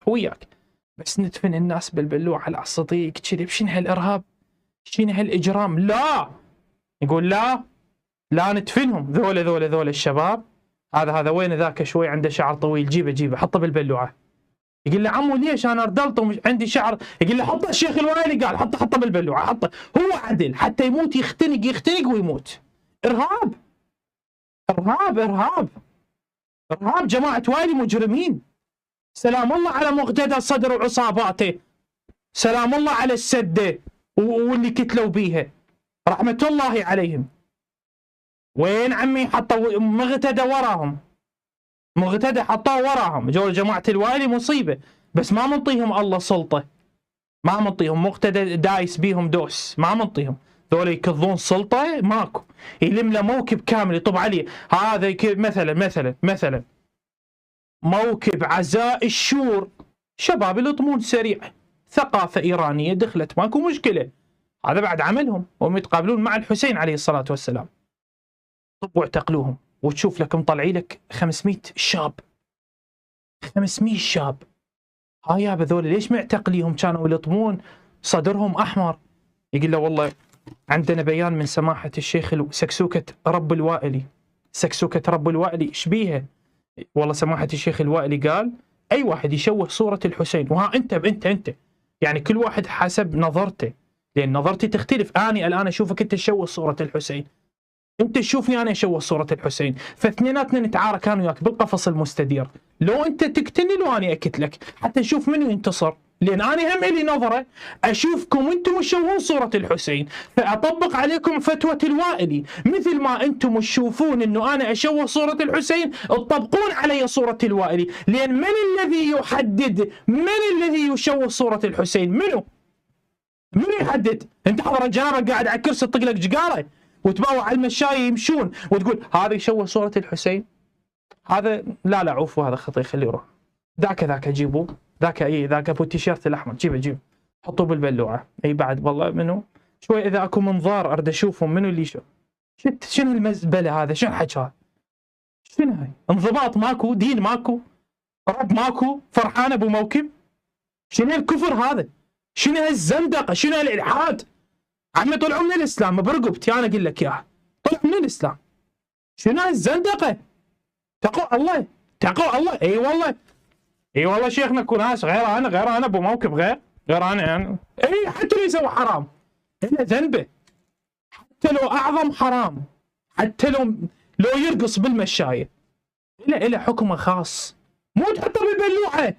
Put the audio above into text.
وياك، بس ندفن الناس بالبلوعه على الصديق كذي، شنو هالارهاب؟ شنو هالاجرام؟ لا، يقول لا ندفنهم، ذول الشباب. هذا وين ذاك شوي عنده شعر طويل، جيبه حطه بالبلوعه. يقول له عمو ليش انا ردلت ومش عندي شعر؟ يقول له حطه، الشيخ الوالي قال حطه بالبلوعه، حطه. هو عدل حتى يموت، يختنق ويموت. ارهاب ارهاب ارهاب ارهاب، جماعه والي مجرمين. سلام الله على مقتدى الصدر وعصاباته، سلام الله على السده واللي كتلوا بيها، رحمه الله عليهم. وين عمي حطوا مقتدى وراهم، مقتدى حطوه وراهم، جو جماعه الوالي مصيبه، بس ما منطيهم الله سلطه، ما منطيهم. مقتدى دايس بيهم دوس، ما منطيهم. ذولا يكظون سلطه ماكو، يلم له موكب كامل يطب عليه. هذا مثلا موكب عزاء الشور، شباب يلطمون سريع، ثقافه ايرانيه دخلت، ماكو مشكله، هذا بعد عملهم، وهم يتقابلون مع الحسين عليه الصلاه والسلام. طبوا اعتقلوهم، وتشوف لك مطلعي لك 500 شاب، 500 شاب. ها يا بذول ليش معتقليهم؟ كانوا يلطمون صدرهم احمر. يقول له والله عندنا بيان من سماحه الشيخ سكسوكه رب الوائلي. سكسوكه رب الوائلي ايش بيها؟ والله سماحه الشيخ الوائلي قال اي واحد يشوه صوره الحسين، وها انت يعني كل واحد حسب نظرته، لان نظرتي تختلف. اني الان اشوفك انت تشوه صوره الحسين، انت تشوفني انا اشوه صوره الحسين، فاثنيناتنا نتعارك انا وياك بالقفص المستدير. لو انت تقتلني لو اني اقتلك، حتى نشوف منو ينتصر، لان انا هم لي نظره اشوفكم انتم تشوهون صوره الحسين، فاطبق عليكم فتوى الوائلي، مثل ما انتم تشوفون انه انا اشوه صوره الحسين تطبقون علي صوره الوائلي. لان من الذي يحدد من الذي يشوه صوره الحسين؟ منو يحدد؟ انت حضر الجنابه قاعد على كرسي تطق لك جقاره وتباوع على المشاية يمشون وتقول هذا يشوه صورة الحسين؟ هذا لا عوفوا، هذا خطير، خليه يروح. ذاك جيبوه، ذاك ابو التيشيرت الاحمر، جيبه حطوه بالبلوعه. اي بعد والله منو شوي اذا اكو منظار ارد اشوفهم منو اللي شنو المزبله هذا؟ شنو الحكي هذا؟ شنو هاي؟ انضباط ماكو، دين ماكو، رب ماكو، فرحان ابو موكب؟ شنو الكفر هذا؟ شنو هالزندقه؟ شنو هالالحاد؟ عمي طلعوا من الاسلام برقبتي، انا اقول لك اياها، طلعوا من الاسلام. شنو الزندقه؟ تقوا الله. اي والله شيخنا كوناس، غير انا ابو موكب، غير انا يعني. اي حتى لو يسوي حرام الا ذنبه، حتى لو اعظم حرام، حتى لو يرقص بالمشايه الا حكمه خاص، مو تحطه بالبلوعه.